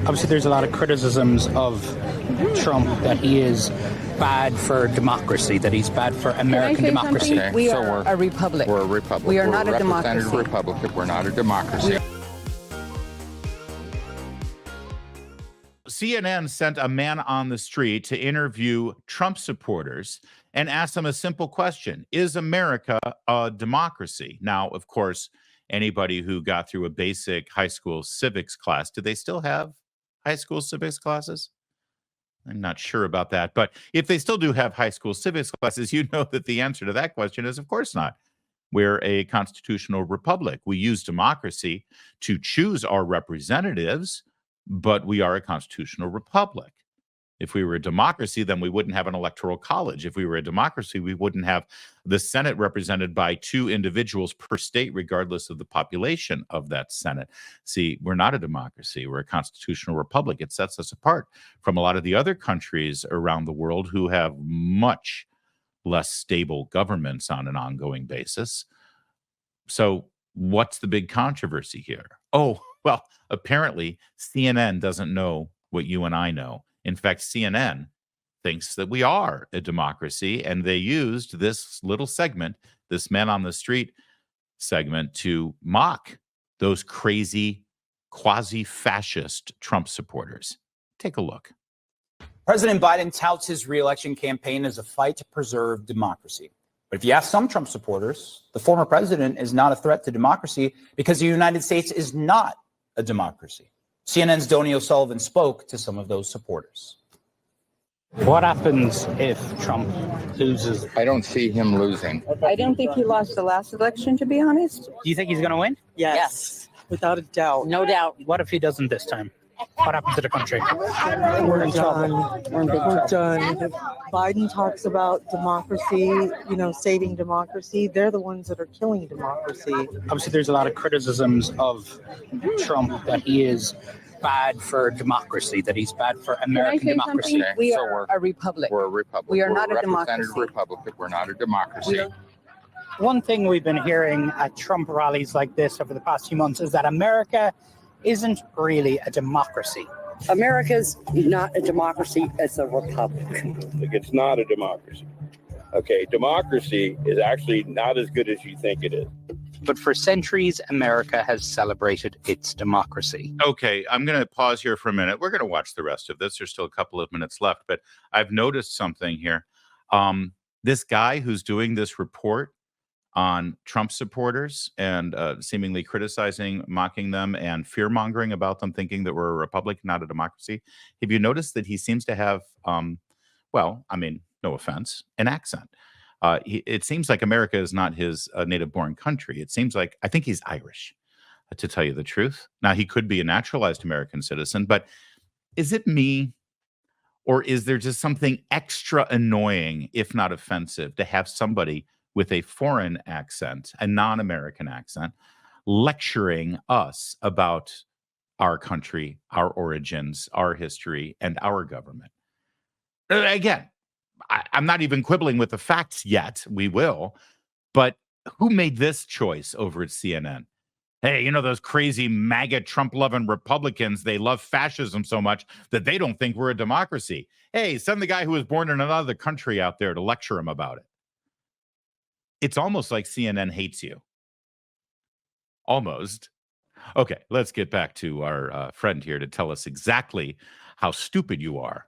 Obviously, there's a lot of criticisms of Trump that he is bad for democracy, that he's bad for American democracy. Okay, we are a republic. We're a republic. We are we're not a democracy. Representative republic. We're not a democracy. CNN sent a man on the street to interview Trump supporters and ask them a simple question: is America a democracy? Now, of course, anybody who got through a basic high school civics class, do they still have high school civics classes? I'm not sure about that. But if they still do have high school civics classes, you know that the answer to that question is, of course not. We're a constitutional republic. We use democracy to choose our representatives, but we are a constitutional republic. If we were a democracy, then we wouldn't have an electoral college. If we were a democracy, we wouldn't have the Senate represented by 2 individuals per state, regardless of the population of that Senate. See, we're not a democracy. We're a constitutional republic. It sets us apart from a lot of the other countries around the world who have much less stable governments on an ongoing basis. So what's the big controversy here? Oh, well, apparently CNN doesn't know what you and I know. In fact, CNN thinks that we are a democracy, and they used this little segment, this man on the street segment, to mock those crazy quasi-fascist Trump supporters. Take a look. President Biden touts his re-election campaign as a fight to preserve democracy. But if you ask some Trump supporters, the former president is not a threat to democracy because the United States is not a democracy. CNN's Donnie O'Sullivan spoke to some of those supporters. What happens if Trump loses? I don't see him losing. I don't think he lost the last election, to be honest. Do you think he's going to win? Yes. Without a doubt. No doubt. What if he doesn't this time? What happens to the country? We're done. We're in big We're trouble. done. Biden talks about democracy, saving democracy. They're the ones that are killing democracy. Obviously, there's a lot of criticisms of Trump that he is bad for democracy, that he's bad for American democracy. Okay, We so are a republic. We're a republic. We are We're not a representative democracy. republic. We're not a democracy. One thing we've been hearing at Trump rallies like this over the past few months is that America isn't really a democracy. America's not a democracy, it's a republic. It's not a democracy. Okay, democracy is actually not as good as you think it is. But for centuries, America has celebrated its democracy. Okay, I'm going to pause here for a minute. We're going to watch the rest of this. There's still a couple of minutes left, but I've noticed something here. This guy who's doing this report on Trump supporters and seemingly criticizing, mocking them, and fear-mongering about them, thinking that we're a republic, not a democracy. Have you noticed that he seems to have, well, I mean, no offense, an accent? It seems like America is not his native-born country. It seems like, I think he's Irish, to tell you the truth. Now, he could be a naturalized American citizen, but is it me, or is there just something extra annoying, if not offensive, to have somebody with a foreign accent, a non-American accent, lecturing us about our country, our origins, our history, and our government? Again, I'm not even quibbling with the facts yet. We will. But who made this choice over at CNN? Hey, those crazy MAGA Trump-loving Republicans, they love fascism so much that they don't think we're a democracy. Hey, send the guy who was born in another country out there to lecture him about it. It's almost like CNN hates you. Almost. Okay, let's get back to our friend here to tell us exactly how stupid you are.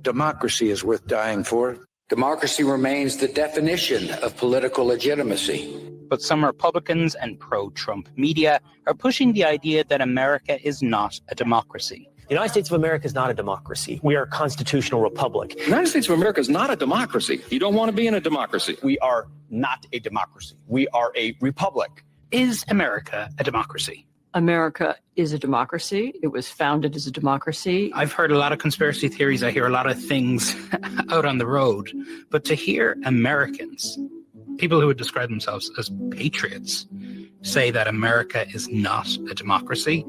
Democracy is worth dying for. Democracy remains the definition of political legitimacy. But some Republicans and pro-Trump media are pushing the idea that America is not a democracy. The United States of America is not a democracy. We are a constitutional republic. The United States of America is not a democracy. You don't want to be in a democracy. We are not a democracy. We are a republic. Is America a democracy? America is a democracy. It was founded as a democracy. I've heard a lot of conspiracy theories. I hear a lot of things out on the road. But to hear Americans, people who would describe themselves as patriots, say that America is not a democracy,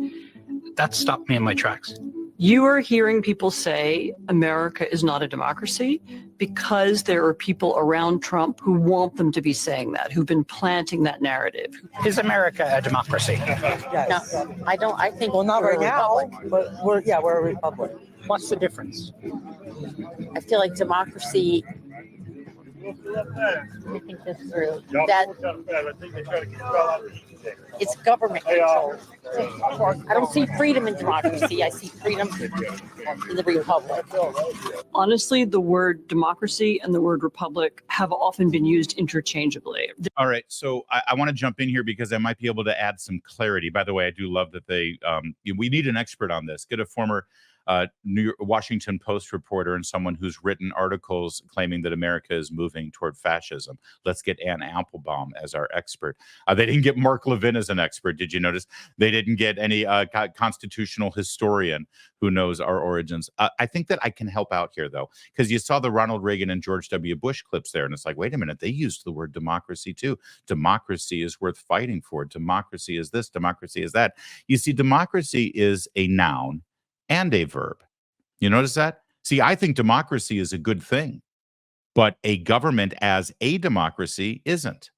that stopped me in my tracks. You are hearing people say America is not a democracy because there are people around Trump who want them to be saying that, who've been planting that narrative. Is America a democracy? Yes. No, I don't. I think Well, not we're right a now, republic. but we're a republic. What's the difference? I feel like democracy. Let me think this through. That it's government control. I don't see freedom in democracy. I see freedom in the republic. Honestly, the word democracy and the word republic have often been used interchangeably. All right, so I want to jump in here because I might be able to add some clarity. By the way, I do love that we need an expert on this. Get a former Washington Post reporter and someone who's written articles claiming that America is moving toward fascism. Let's get Ann Applebaum as our expert. They didn't get Mark Levin as an expert. Did you notice? They didn't get any constitutional historian who knows our origins. I think that I can help out here, though, because you saw the Ronald Reagan and George W. Bush clips there, and it's like, wait a minute, they used the word democracy, too. Democracy is worth fighting for. Democracy is this. Democracy is that. You see, democracy is a noun and a verb. You notice that? See, I think democracy is a good thing, but a government as a democracy isn't.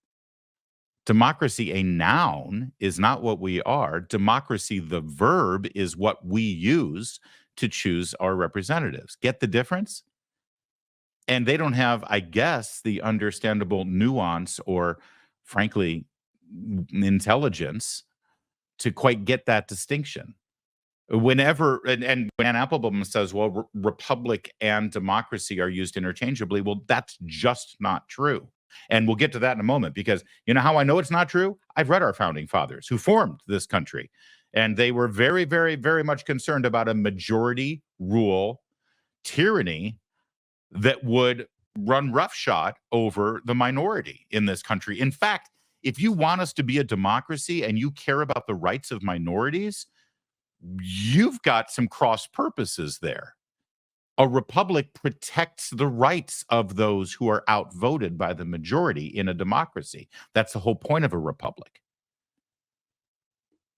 Democracy, a noun, is not what we are. Democracy, the verb, is what we use to choose our representatives. Get the difference? And they don't have, I guess, the understandable nuance or, frankly, intelligence to quite get that distinction. Whenever, and when Ann Applebaum says, well, republic and democracy are used interchangeably, well, that's just not true. And we'll get to that in a moment, because you know how I know it's not true? I've read our founding fathers who formed this country, and they were very, very, very much concerned about a majority rule tyranny that would run roughshod over the minority in this country. In fact, if you want us to be a democracy and you care about the rights of minorities, you've got some cross purposes there. A republic protects the rights of those who are outvoted by the majority in a democracy. That's the whole point of a republic.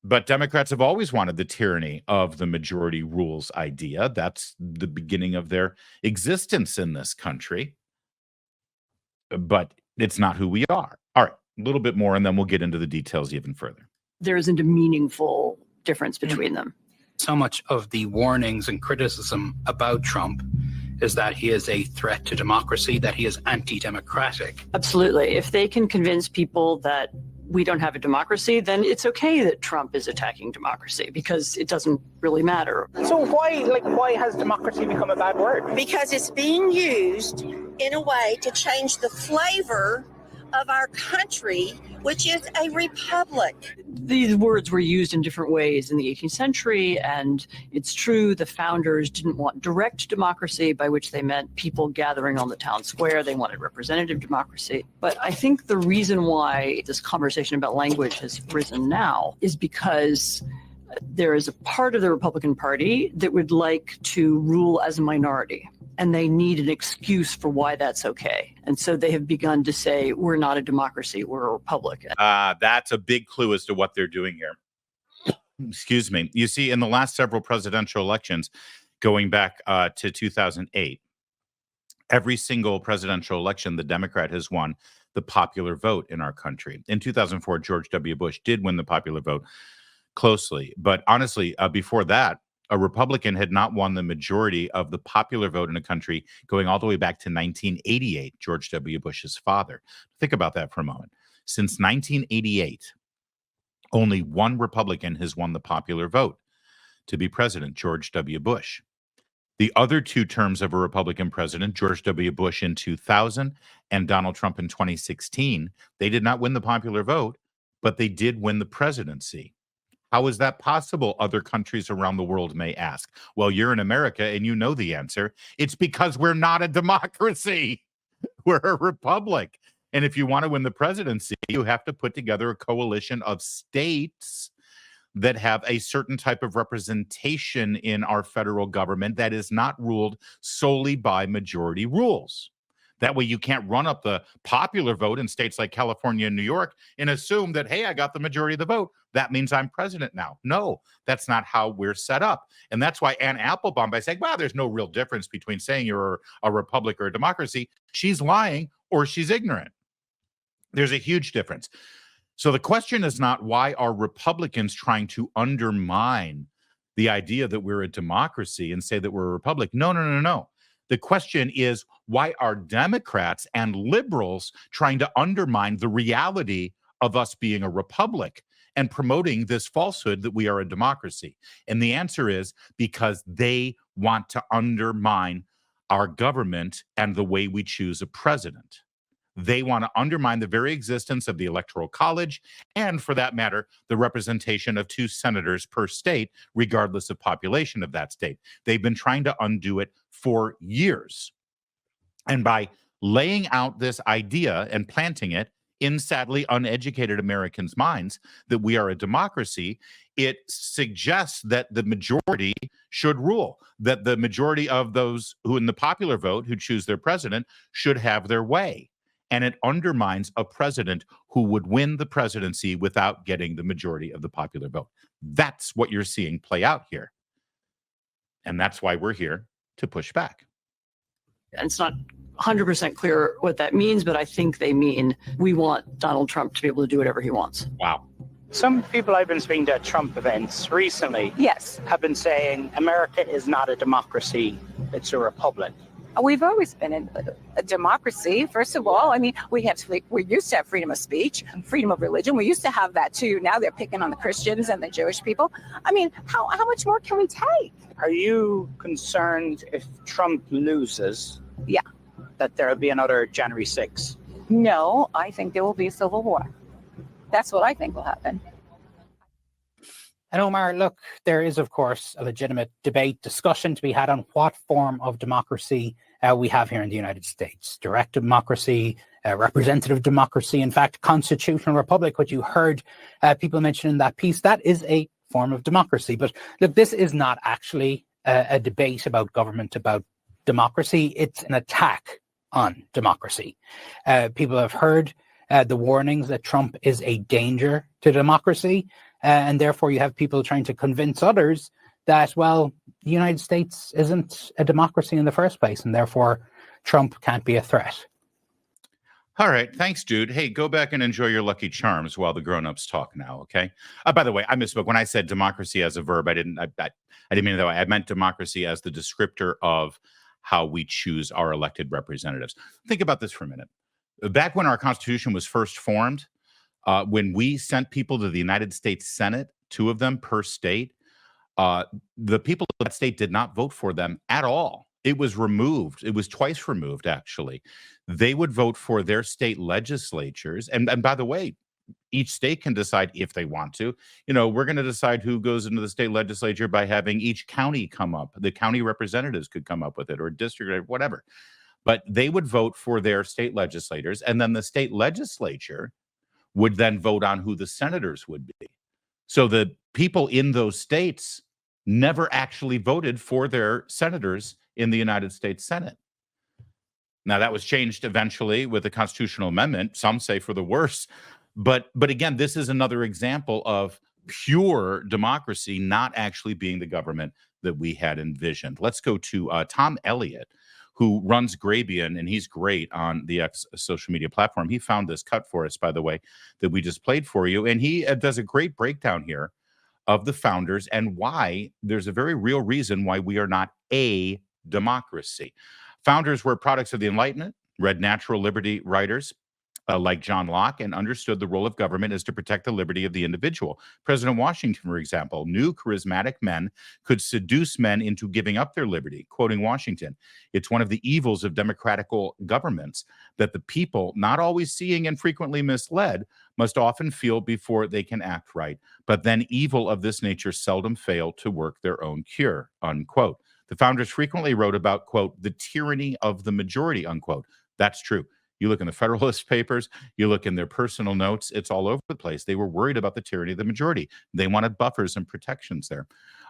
But Democrats have always wanted the tyranny of the majority rules idea. That's the beginning of their existence in this country. But it's not who we are. All right, a little bit more, and then we'll get into the details even further. There isn't a meaningful difference between them. So much of the warnings and criticism about Trump is that he is a threat to democracy, that he is anti-democratic. Absolutely. If they can convince people that we don't have a democracy, then it's okay that Trump is attacking democracy, because it doesn't really matter. So why has democracy become a bad word? Because it's being used in a way to change the flavor of our country, which is a republic. These words were used in different ways in the 18th century, and it's true the founders didn't want direct democracy, by which they meant people gathering on the town square. They wanted representative democracy. But I think the reason why this conversation about language has risen now is because there is a part of the Republican Party that would like to rule as a minority, and they need an excuse for why that's okay. And so they have begun to say, we're not a democracy, we're a republic. That's a big clue as to what they're doing here. Excuse me. You see, in the last several presidential elections, going back to 2008, every single presidential election, the Democrat has won the popular vote in our country. In 2004, George W. Bush did win the popular vote closely. But honestly, before that, a Republican had not won the majority of the popular vote in a country going all the way back to 1988, George W. Bush's father. Think about that for a moment. Since 1988, only one Republican has won the popular vote to be president, George W. Bush. The other two terms of a Republican president, George W. Bush in 2000 and Donald Trump in 2016, they did not win the popular vote, but they did win the presidency. How is that possible? Other countries around the world may ask. Well, you're in America and you know the answer. It's because we're not a democracy. We're a republic. And if you want to win the presidency, you have to put together a coalition of states that have a certain type of representation in our federal government that is not ruled solely by majority rules. That way you can't run up the popular vote in states like California and New York and assume that, hey, I got the majority of the vote. That means I'm president now. No, that's not how we're set up. And that's why Ann Applebaum, by saying, well, there's no real difference between saying you're a republic or a democracy, she's lying or she's ignorant. There's a huge difference. So the question is not why are Republicans trying to undermine the idea that we're a democracy and say that we're a republic. No, no, no, no. The question is, why are Democrats and liberals trying to undermine the reality of us being a republic and promoting this falsehood that we are a democracy? And the answer is because they want to undermine our government and the way we choose a president. They want to undermine the very existence of the Electoral College and, for that matter, the representation of 2 senators per state, regardless of population of that state. They've been trying to undo it for years. And by laying out this idea and planting it in sadly uneducated Americans' minds that we are a democracy, it suggests that the majority should rule, that the majority of those who in the popular vote who choose their president should have their way. And it undermines a president who would win the presidency without getting the majority of the popular vote. That's what you're seeing play out here. And that's why we're here to push back. And it's not 100% clear what that means, but I think they mean we want Donald Trump to be able to do whatever he wants. Wow. Some people I've been speaking to at Trump events recently have been saying America is not a democracy, it's a republic. We've always been in a democracy. First of all, I mean, we used to have freedom of speech, freedom of religion. We used to have that too. Now they're picking on the Christians and the Jewish people. I mean, how much more can we take? Are you concerned if Trump loses? Yeah. That there'll be another January 6th? No, I think there will be a civil war. That's what I think will happen. And Omar, look, there is, of course, a legitimate debate, discussion to be had on what form of democracy we have here in the United States. Direct democracy, representative democracy, in fact, constitutional republic, what you heard people mention in that piece, that is a form of democracy. But look, this is not actually a debate about government, about democracy. It's an attack on democracy. People have heard the warnings that Trump is a danger to democracy. And therefore, you have people trying to convince others that, well, the United States isn't a democracy in the first place, and therefore Trump can't be a threat. All right. Thanks, dude. Hey, go back and enjoy your Lucky Charms while the grown-ups talk now, okay? By the way, I misspoke. When I said democracy as a verb, I didn't mean it that way. I meant democracy as the descriptor of how we choose our elected representatives. Think about this for a minute. Back when our Constitution was first formed, when we sent people to the United States Senate, 2 of them per state, the people of that state did not vote for them at all. It was removed. It was twice removed, actually. They would vote for their state legislatures. And by the way, each state can decide if they want to. You know, we're going to decide who goes into the state legislature by having each county come up. The county representatives could come up with it, or district, or whatever. But they would vote for their state legislators, and then the state legislature would then vote on who the senators would be. So the people in those states never actually voted for their senators in the United States Senate. Now, that was changed eventually with the constitutional amendment, some say for the worse. But again, this is another example of pure democracy not actually being the government that we had envisioned. Let's go to Tom Elliott, who runs Grabian, and he's great on the X social media platform. He found this cut for us, by the way, that we just played for you. And he does a great breakdown here of the founders and why there's a very real reason why we are not a democracy. Founders were products of the Enlightenment, read natural liberty writers like John Locke, and understood the role of government is to protect the liberty of the individual. President Washington, for example, knew charismatic men could seduce men into giving up their liberty. Quoting Washington, "It's one of the evils of democratical governments that the people, not always seeing and frequently misled, must often feel before they can act right. But then evil of this nature seldom fail to work their own cure," unquote. The founders frequently wrote about, quote, the tyranny of the majority, unquote. That's true. You look in the Federalist Papers, you look in their personal notes, it's all over the place. They were worried about the tyranny of the majority. They wanted buffers and protections there.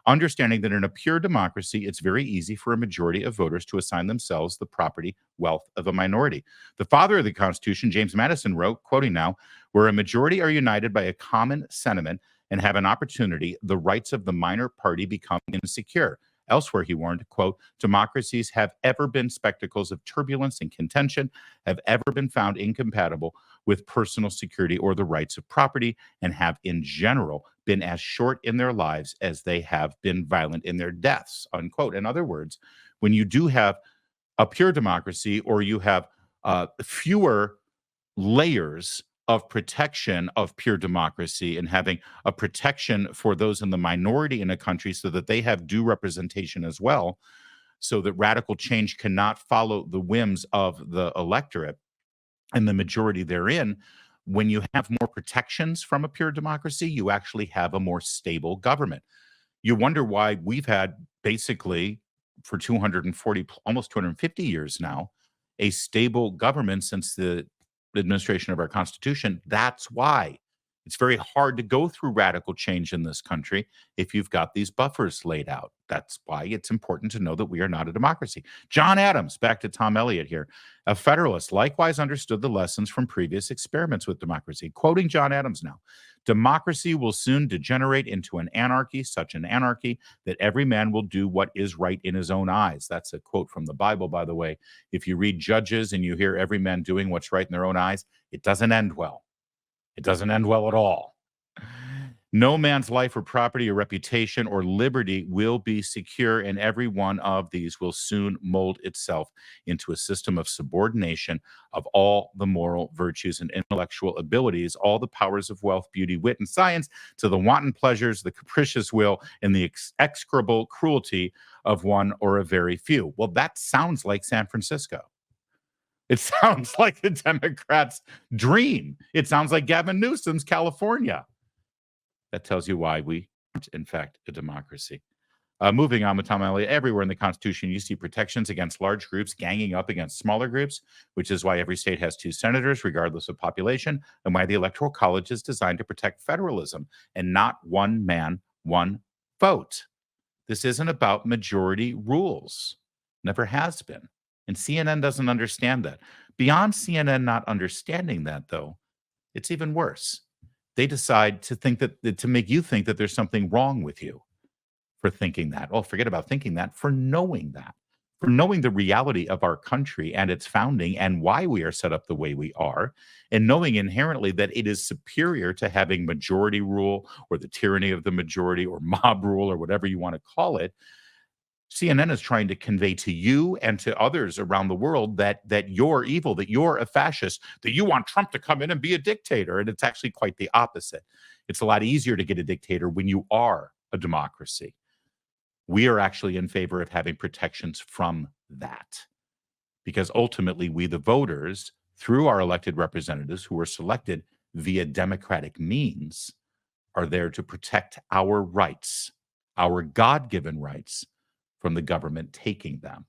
Understanding that in a pure democracy, it's very easy for a majority of voters to assign themselves the property wealth of a minority. The father of the Constitution, James Madison, wrote, quoting now, "Where a majority are united by a common sentiment and have an opportunity, the rights of the minor party become insecure." Elsewhere, he warned, quote, "Democracies have ever been spectacles of turbulence and contention, have ever been found incompatible with personal security or the rights of property, and have in general been as short in their lives as they have been violent in their deaths," unquote. In other words, when you do have a pure democracy, or you have fewer layers of protection of pure democracy and having a protection for those in the minority in a country so that they have due representation as well, so that radical change cannot follow the whims of the electorate and the majority therein. When you have more protections from a pure democracy, you actually have a more stable government. You wonder why we've had basically for 240, almost 250 years now, a stable government since the administration of our Constitution. That's why it's very hard to go through radical change in this country if you've got these buffers laid out. That's why it's important to know that we are not a democracy. John Adams, back to Tom Elliott here, a Federalist, likewise understood the lessons from previous experiments with democracy. Quoting John Adams now, "Democracy will soon degenerate into an anarchy, such an anarchy that every man will do what is right in his own eyes." That's a quote from the Bible, by the way. If you read Judges and you hear every man doing what's right in their own eyes, it doesn't end well. It doesn't end well at all. "No man's life or property or reputation or liberty will be secure, and every one of these will soon mold itself into a system of subordination of all the moral virtues and intellectual abilities, all the powers of wealth, beauty, wit, and science, to the wanton pleasures, the capricious will, and the execrable cruelty of one or a very few." Well, that sounds like San Francisco. It sounds like the Democrats' dream. It sounds like Gavin Newsom's California. That tells you why we aren't, in fact, a democracy. Moving on with Tom Elliott, everywhere in the Constitution, you see protections against large groups ganging up against smaller groups, which is why every state has 2 senators, regardless of population, and why the Electoral College is designed to protect federalism and not one man, one vote. This isn't about majority rules. Never has been. And CNN doesn't understand that. Beyond CNN not understanding that, though, it's even worse. They decide to make you think that there's something wrong with you for thinking that. Oh, forget about thinking that, for knowing that, for knowing the reality of our country and its founding and why we are set up the way we are, and knowing inherently that it is superior to having majority rule or the tyranny of the majority or mob rule or whatever you want to call it. CNN is trying to convey to you and to others around the world that you're evil, that you're a fascist, that you want Trump to come in and be a dictator. And it's actually quite the opposite. It's a lot easier to get a dictator when you are a democracy. We are actually in favor of having protections from that, because ultimately we, the voters, through our elected representatives who are selected via democratic means, are there to protect our rights, our God-given rights, from the government taking them.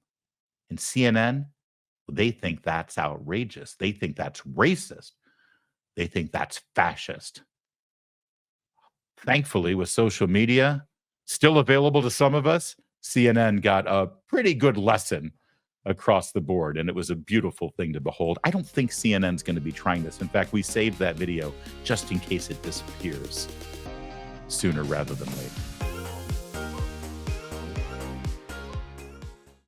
And CNN, they think that's outrageous. They think that's racist. They think that's fascist. Thankfully, with social media still available to some of us, CNN got a pretty good lesson across the board, and it was a beautiful thing to behold. I don't think CNN's going to be trying this. In fact, we saved that video just in case it disappears sooner rather than later.